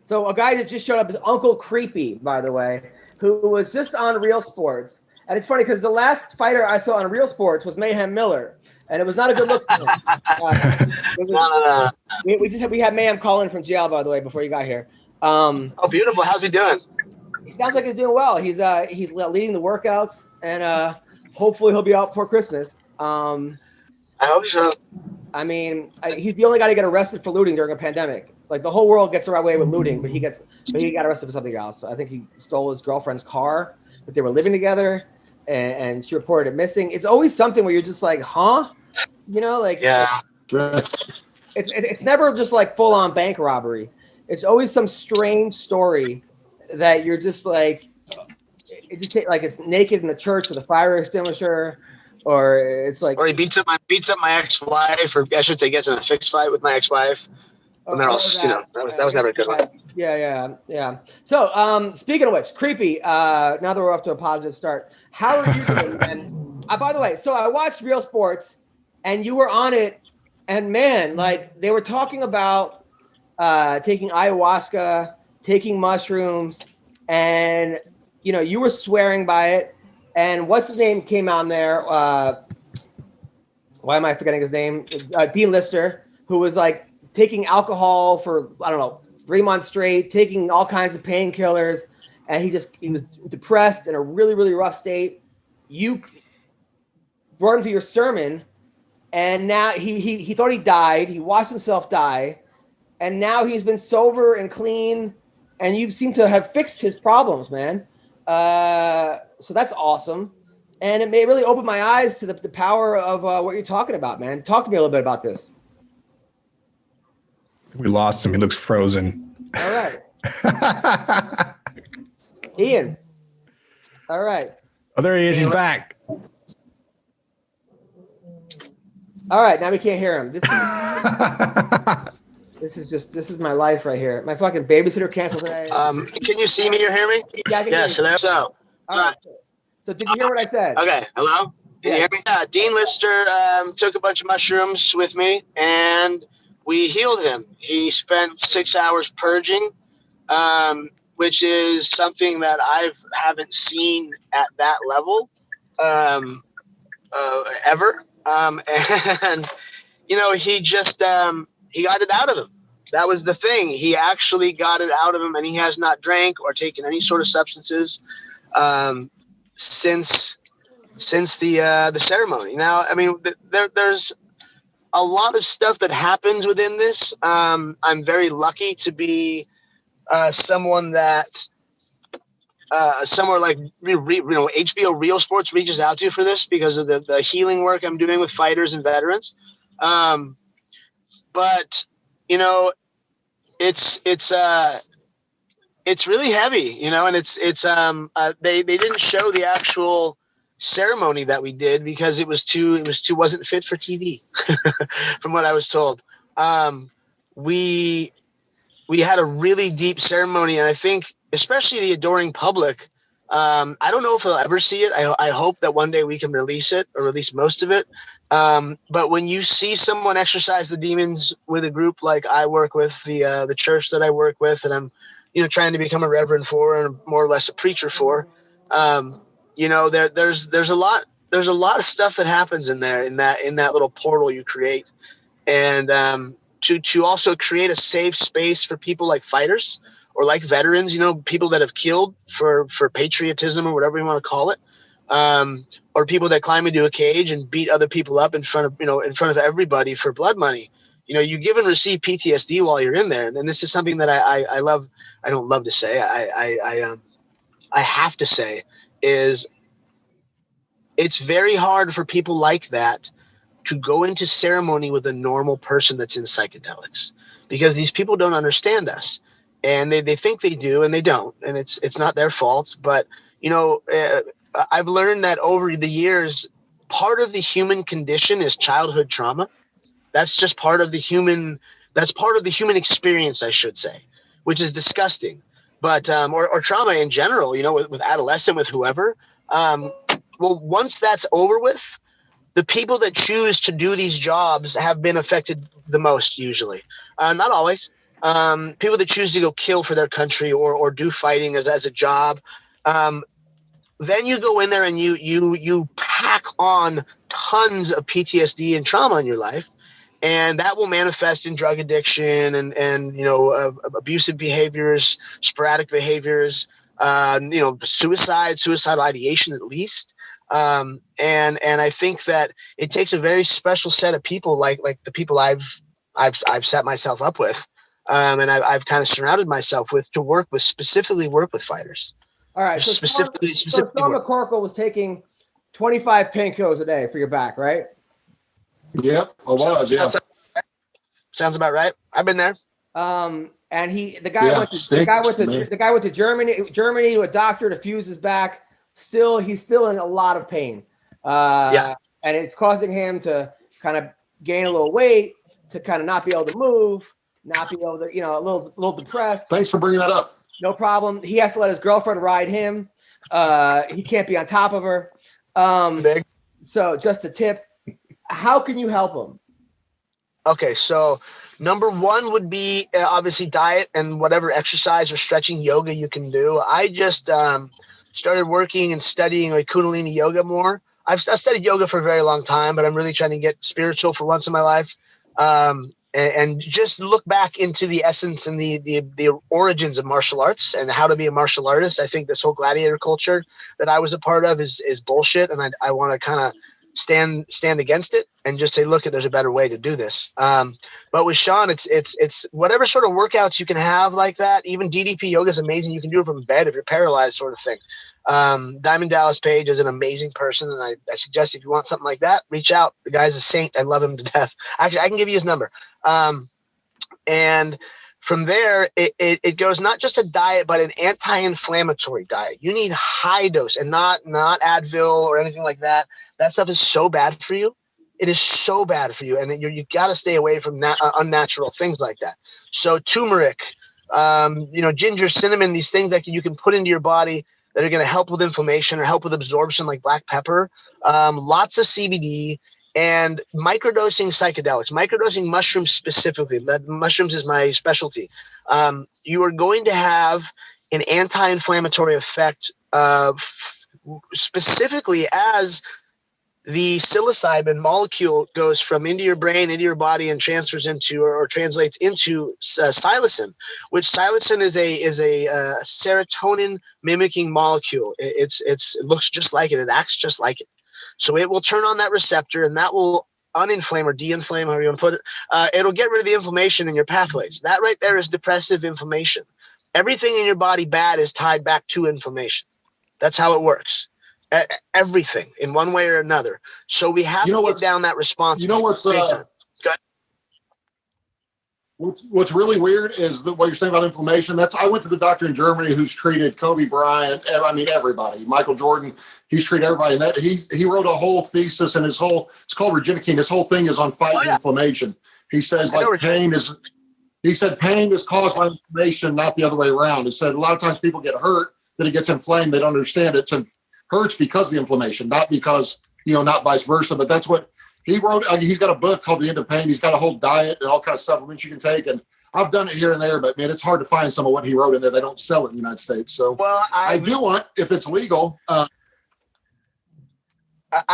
So a guy that just showed up is Uncle Creepy, by the way, who was just on Real Sports. And it's funny because the last fighter I saw on Real Sports was Mayhem Miller, and it was not a good look for him. No. We had Mayhem call in from jail, by the way, before you got here. Oh, beautiful. How's he doing? He sounds like he's doing well. He's leading the workouts, and hopefully he'll be out before Christmas. I hope so. I mean, he's the only guy to get arrested for looting during a pandemic. Like the whole world gets away with looting, but he got arrested for something else. So I think he stole his girlfriend's car, but they were living together, and she reported it missing. It's always something where you're just like, huh? You know, like yeah. It's never just like full on bank robbery. It's always some strange story that you're just like, it just like it's naked in a church with a fire extinguisher, or it's like, or he beats up my ex-wife, or I should say gets in a fixed fight with my ex-wife. And then that was never a good one. Yeah. So, speaking of which, Creepy, now that we're off to a positive start, how are you doing, man? By the way, so I watched Real Sports, and you were on it, and man, like they were talking about taking ayahuasca, taking mushrooms, and you were swearing by it. And what's his name came out there? Why am I forgetting his name? Dean Lister, who was like taking alcohol for, I don't know, 3 months straight, taking all kinds of painkillers, and he was depressed in a really, really rough state. You brought him to your sermon, and now he thought he died. He watched himself die, and now he's been sober and clean, and you seem to have fixed his problems, man. So that's awesome. And it may really open my eyes to the power of what you're talking about, man. Talk to me a little bit about this. We lost him. He looks frozen. All right. Ian. All right. Oh, there he is. He's back. All right. Now we can't hear him. This is my life right here. My fucking babysitter canceled today. Can you see me or hear me? Yeah, I can hear you. Hello. So, all right. So did you hear what I said? Okay. Hello? Can you hear me? Yeah. Dean Lister took a bunch of mushrooms with me, and we healed him. He spent 6 hours purging, which is something that I haven't seen at that level ever. And he just he got it out of him. That was the thing. He actually got it out of him, and he has not drank or taken any sort of substances since the ceremony. Now, I mean, there's a lot of stuff that happens within this. I'm very lucky to be someone that somewhere like HBO Real Sports reaches out to for this because of the healing work I'm doing with fighters and veterans. But it's really heavy, and they didn't show the actual ceremony that we did because it wasn't fit for TV from what I was told. We had a really deep ceremony, and I think especially the adoring public, I don't know if they'll ever see it. I hope that one day we can release it or release most of it. But when you see someone exorcise the demons with a group like I work with, the church that I work with, and I'm trying to become a reverend for and more or less a preacher for, there's a lot of stuff that happens in there in that little portal you create, and to also create a safe space for people like fighters or like veterans, people that have killed for patriotism or whatever you want to call it, or people that climb into a cage and beat other people up in front of everybody for blood money. You give and receive PTSD while you're in there, and this is something that I love. I don't love to say. I have to say is it's very hard for people like that to go into ceremony with a normal person that's in psychedelics, because these people don't understand us, and they think they do and they don't, and it's not their fault. But I've learned that over the years, part of the human condition is childhood trauma. That's just part of the human experience, I should say, which is disgusting. But or trauma in general, with adolescent, with whoever. Well, once that's over with, the people that choose to do these jobs have been affected the most, usually. Not always, people that choose to go kill for their country or do fighting as a job. Then you go in there and you pack on tons of PTSD and trauma in your life, and that will manifest in drug addiction and abusive behaviors, sporadic behaviors, suicidal ideation at least. And I think that it takes a very special set of people like the people I've set myself up with, and I've kind of surrounded myself with to specifically work with fighters. All right. So specifically Sean McCorkle was taking 25 painkillers a day for your back, right? Yep, I was. Yeah. Sounds about right. I've been there. And the guy went to Germany to a doctor to fuse his back. He's still in a lot of pain. And it's causing him to kind of gain a little weight, to kind of not be able to move, not be able to, a little depressed. Thanks for bringing that up. No problem. He has to let his girlfriend ride him. He can't be on top of her. So just a tip. How can you help him? Okay, so number one would be obviously diet and whatever exercise or stretching yoga you can do. I just started working and studying like Kundalini yoga more. I've studied yoga for a very long time, but I'm really trying to get spiritual for once in my life. And just look back into the essence and the origins of martial arts and how to be a martial artist. I think this whole gladiator culture that I was a part of is bullshit, and I want to kind of stand against it and just say, look, there's a better way to do this. But with Sean, it's whatever sort of workouts you can have like that. Even DDP yoga is amazing. You can do it from bed if you're paralyzed, sort of thing. Diamond Dallas Page is an amazing person, and I suggest if you want something like that, reach out. The guy's a saint. I love him to death. Actually, I can give you his number. And from there, it goes not just a diet, but an anti-inflammatory diet. You need high dose and not Advil or anything like that. That stuff is so bad for you. It is so bad for you, and you got to stay away from unnatural things like that. So turmeric, ginger, cinnamon, these things that you can put into your body that are going to help with inflammation or help with absorption, like black pepper, lots of CBD, and microdosing psychedelics, microdosing mushrooms specifically. Mushrooms is my specialty. You are going to have an anti-inflammatory effect, specifically as the psilocybin molecule goes from into your brain, into your body, and transfers into or translates into psilocin, which psilocin is a serotonin mimicking molecule. It looks just like it. It acts just like it. So it will turn on that receptor, and that will uninflame or de-inflame, however you want to put it. It'll get rid of the inflammation in your pathways. That right there is depressive inflammation. Everything in your body bad is tied back to inflammation. That's how it works. Everything in one way or another. So we have to get down that response. What's really weird is what you're saying about inflammation. I went to the doctor in Germany who's treated Kobe Bryant. I mean, everybody. Michael Jordan. He's treated everybody. And that he wrote a whole thesis, and it's called Regenokine. His whole thing is on fighting inflammation. He says pain is caused by inflammation, not the other way around. He said a lot of times people get hurt, that it gets inflamed. They don't understand it. Hurts because of the inflammation, not because, not vice versa. But that's what he wrote. He's got a book called The End of Pain. He's got a whole diet and all kinds of supplements you can take. And I've done it here and there, but man, it's hard to find some of what he wrote in there. They don't sell it in the United States. So I do want, if it's legal. I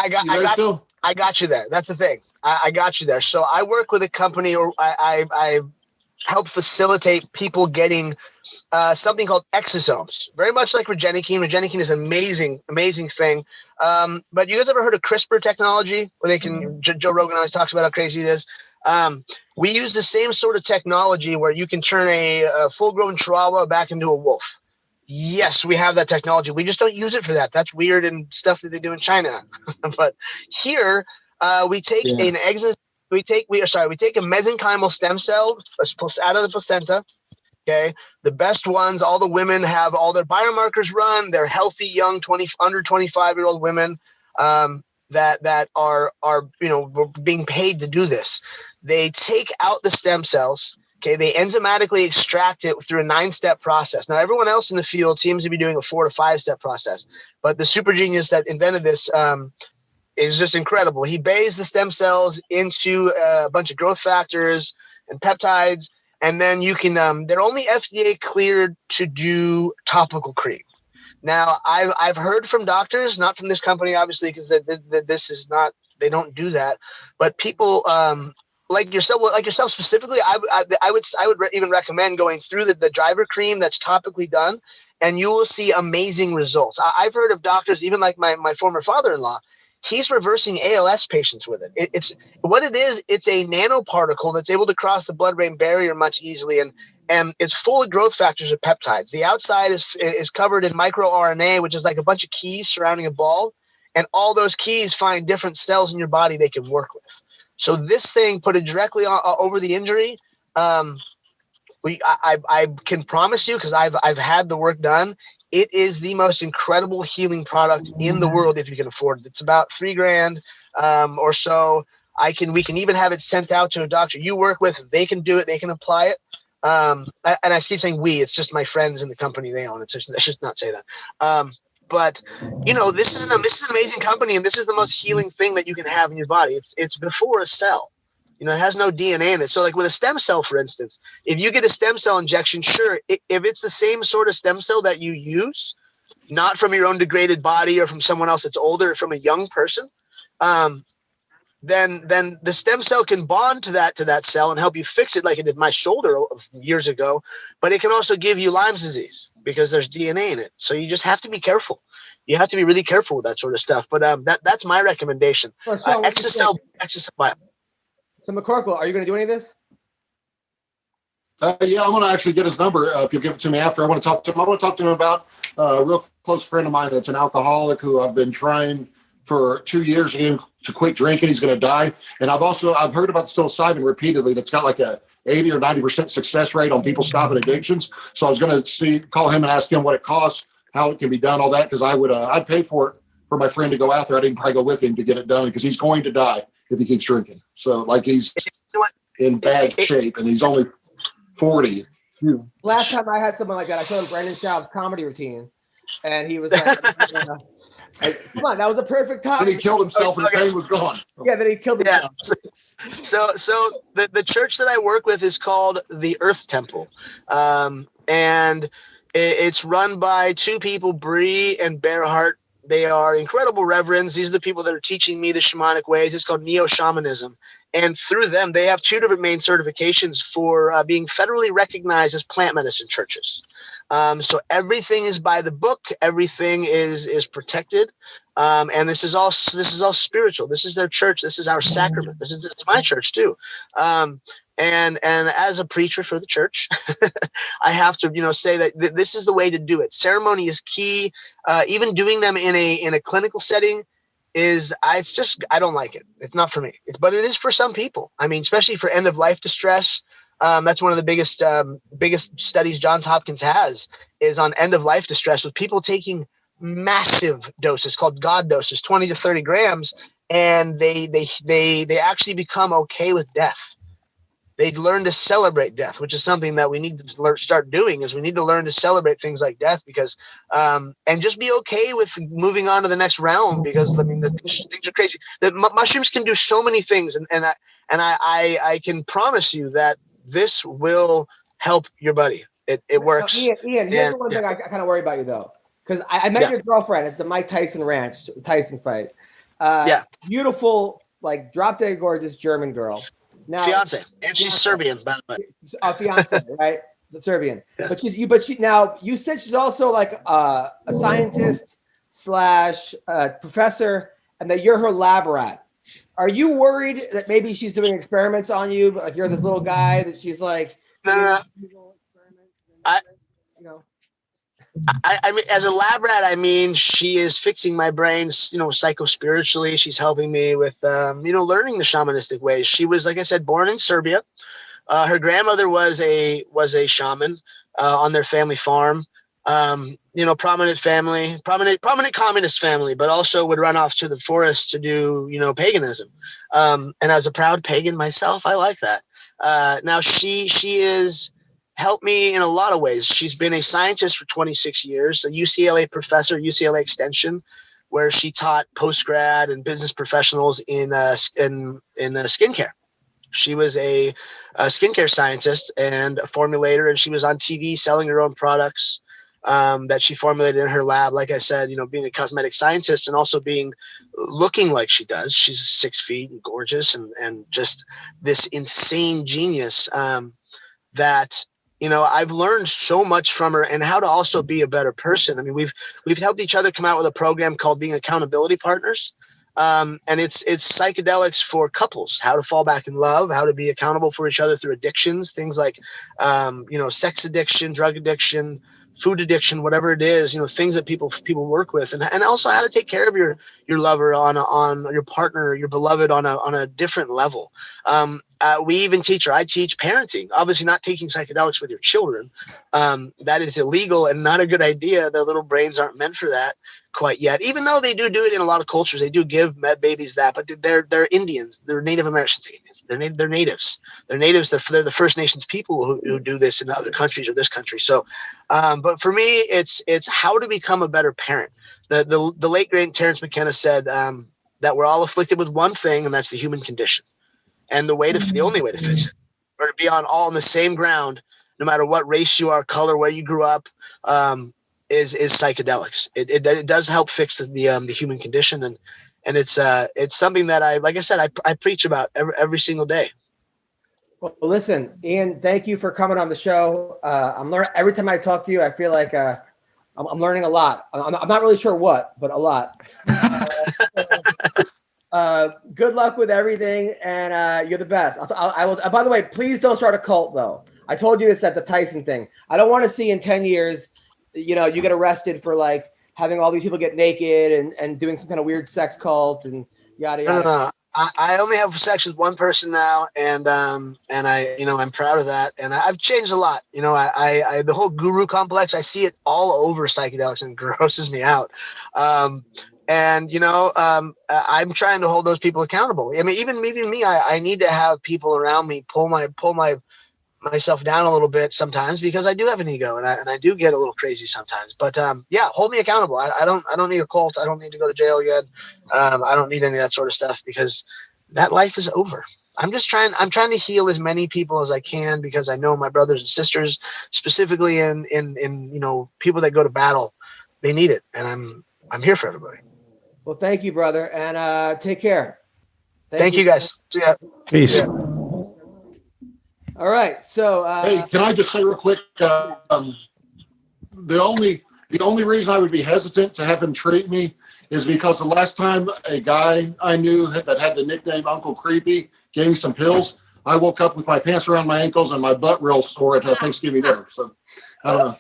got you there. That's the thing. I got you there. So I work with a company, or I help facilitate people getting something called exosomes, very much like Regenokine. Regenokine is an amazing thing. But you guys ever heard of CRISPR technology, where they can, Joe Rogan always talks about how crazy it is. We use the same sort of technology where you can turn a full-grown chihuahua back into a wolf. Yes, we have that technology. We just don't use it for that. That's weird and stuff that they do in China. But here, we take a mesenchymal stem cell out of the placenta. Okay, the best ones. All the women have all their biomarkers run. They're healthy, young, under 25-year-old women that are being paid to do this. They take out the stem cells. Okay, they enzymatically extract it through a 9-step process. Now, everyone else in the field seems to be doing a 4 to 5-step process, but the super genius that invented this is just incredible. He bathes the stem cells into a bunch of growth factors and peptides, And then you can, they're only FDA cleared to do topical cream. Now, I've heard from doctors, not from this company, obviously, because this is not, they don't do that. But people like yourself specifically, I would even recommend going through the driver cream that's topically done, and you will see amazing results. I've heard of doctors, even like my former father-in-law, he's reversing ALS patients with it. It's what it is. It's a nanoparticle that's able to cross the blood-brain barrier much easily, and it's full of growth factors or peptides. The outside is covered in microRNA, which is like a bunch of keys surrounding a ball, and all those keys find different cells in your body they can work with. So this thing, put it directly over the injury. I can promise you, because I've had the work done. It is the most incredible healing product in the world if you can afford it. It's about $3,000 or so. We can even have it sent out to a doctor you work with. They can do it. They can apply it. And I keep saying we. It's just my friends in the company they own. Let's just not say that. But this is an amazing company, and this is the most healing thing that you can have in your body. It's before a cell. It has no DNA in it. So like with a stem cell, for instance, if you get a stem cell injection, sure, if it's the same sort of stem cell that you use, not from your own degraded body or from someone else that's older, from a young person, then the stem cell can bond to that cell and help you fix it, like it did my shoulder years ago. But it can also give you Lyme's disease because there's DNA in it. So you just have to be careful. You have to be really careful with that sort of stuff. But that's my recommendation. Exocell Bio. So McCorkle, are you going to do any of this? Yeah, I'm going to actually get his number if you'll give it to me after. I want to talk to him. I want to talk to him about a real close friend of mine that's an alcoholic who I've been trying for 2 years to quit drinking. He's going to die. And I've heard about the psilocybin repeatedly. That's got like a 80 or 90% success rate on people stopping addictions. So I was going to call him and ask him what it costs, how it can be done, all that, because I'd pay for it for my friend to go out there. I didn't probably go with him to get it done because he's going to die if he keeps drinking. So like he's in bad shape and he's only 40. Last time I had someone like that, I showed him Brandon Schaub's comedy routine, and he was like, come on, that was a perfect time. Then he killed himself and the pain was gone. Yeah, then he killed himself. Yeah. So the church that I work with is called the Earth Temple. And it's run by two people, Bree and Bearhart. They are incredible reverends. These are the people that are teaching me the shamanic ways. It's called neo-shamanism. And through them, they have two different main certifications for being federally recognized as plant medicine churches. So everything is by the book. Everything is protected. And this is all spiritual. This is their church. This is our sacrament. This is my church too. And as a preacher for the church, I have to, say that this is the way to do it. Ceremony is key. Even doing them in a clinical setting I don't like it. It's not for me. But it is for some people. I mean, especially for end of life distress. That's one of the biggest studies Johns Hopkins has is on end of life distress with people taking massive doses called God doses, 20 to 30 grams, and they actually become okay with death. They learn to celebrate death, which is something that we need to start doing. Is we need to learn to celebrate things like death because, and just be okay with moving on to the next realm because I mean things are crazy. The mushrooms can do so many things, and I can promise you that this will help your buddy. It works. Ian, here's the one thing I kind of worry about you though, because I met your girlfriend at the Mike Tyson ranch, Tyson fight. Beautiful, like drop dead gorgeous German girl. Now, fiance, and she's Serbian, by the way. Fiance, right? The Serbian. Yeah. But now you said she's also like a scientist / professor, and that you're her lab rat. Are you worried that maybe she's doing experiments on you, but like you're this little guy that she's like? No. I mean, as a lab rat, I mean, she is fixing my brain, psycho-spiritually. She's helping me with, learning the shamanistic ways. She was, like I said, born in Serbia. Her grandmother was a shaman on their family farm. Prominent family, prominent communist family, but also would run off to the forest to do, paganism. And as a proud pagan myself, I like that. Now she is helped me in a lot of ways. She's been a scientist for 26 years, a UCLA professor, UCLA Extension, where she taught postgrad and business professionals in skincare. She was a skincare scientist and a formulator, and she was on TV selling her own products that she formulated in her lab. Like I said, being a cosmetic scientist and also looking like she does. She's 6 feet and gorgeous and just this insane genius that, I've learned so much from her and how to also be a better person. I mean, we've helped each other come out with a program called Being Accountability Partners. And it's psychedelics for couples, how to fall back in love, how to be accountable for each other through addictions, things like, sex addiction, drug addiction, food addiction, whatever it is, things that people work with, and also how to take care of your lover on your partner, your beloved on a different level. We even I teach parenting, obviously not taking psychedelics with your children. That is illegal and not a good idea. Their little brains aren't meant for that quite yet, even though they do it in a lot of cultures. They do give babies that, but they're Indians. They're Native Americans. They're natives. They're natives. They're the First Nations people who do this in other countries or this country. So, but for me, it's how to become a better parent. The late great Terrence McKenna said that we're all afflicted with one thing, and that's the human condition. And the only way to fix it, or to be all on the same ground, no matter what race you are, color, where you grew up, is psychedelics. It does help fix the human condition, and it's something that I preach about every single day. Well, listen, Ian, thank you for coming on the show. I'm learning every time I talk to you. I feel like I'm learning a lot. I'm not really sure what, but a lot. Good luck with everything, and you're the best. I will. By the way, please don't start a cult, though. I told you this at the Tyson thing. I don't want to see in 10 years, you get arrested for like having all these people get naked and doing some kind of weird sex cult and yada yada. No. I only have sex with one person now, and I, I'm proud of that, and I've changed a lot. I the whole guru complex, I see it all over psychedelics, and it grosses me out. And I'm trying to hold those people accountable. I mean, even me, I need to have people around me pull myself down a little bit sometimes, because I do have an ego and I do get a little crazy sometimes. But hold me accountable. I don't need a cult. I don't need to go to jail again. I don't need any of that sort of stuff, because that life is over. I'm trying to heal as many people as I can, because I know my brothers and sisters, specifically in people that go to battle, they need it, and I'm here for everybody. Well, thank you, brother, and take care. Thank you, guys. See ya. Peace. Yeah. All right. So, hey, can I just say real quick? The only reason I would be hesitant to have him treat me is because the last time a guy I knew that had the nickname Uncle Creepy gave me some pills, I woke up with my pants around my ankles and my butt real sore at Thanksgiving dinner. So, I don't know.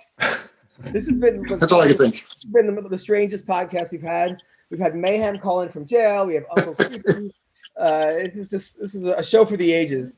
This has been. That's all I can think. It's been the strangest podcast we've had. We've had Mayhem call in from jail. We have Uncle Creepy. This is a show for the ages.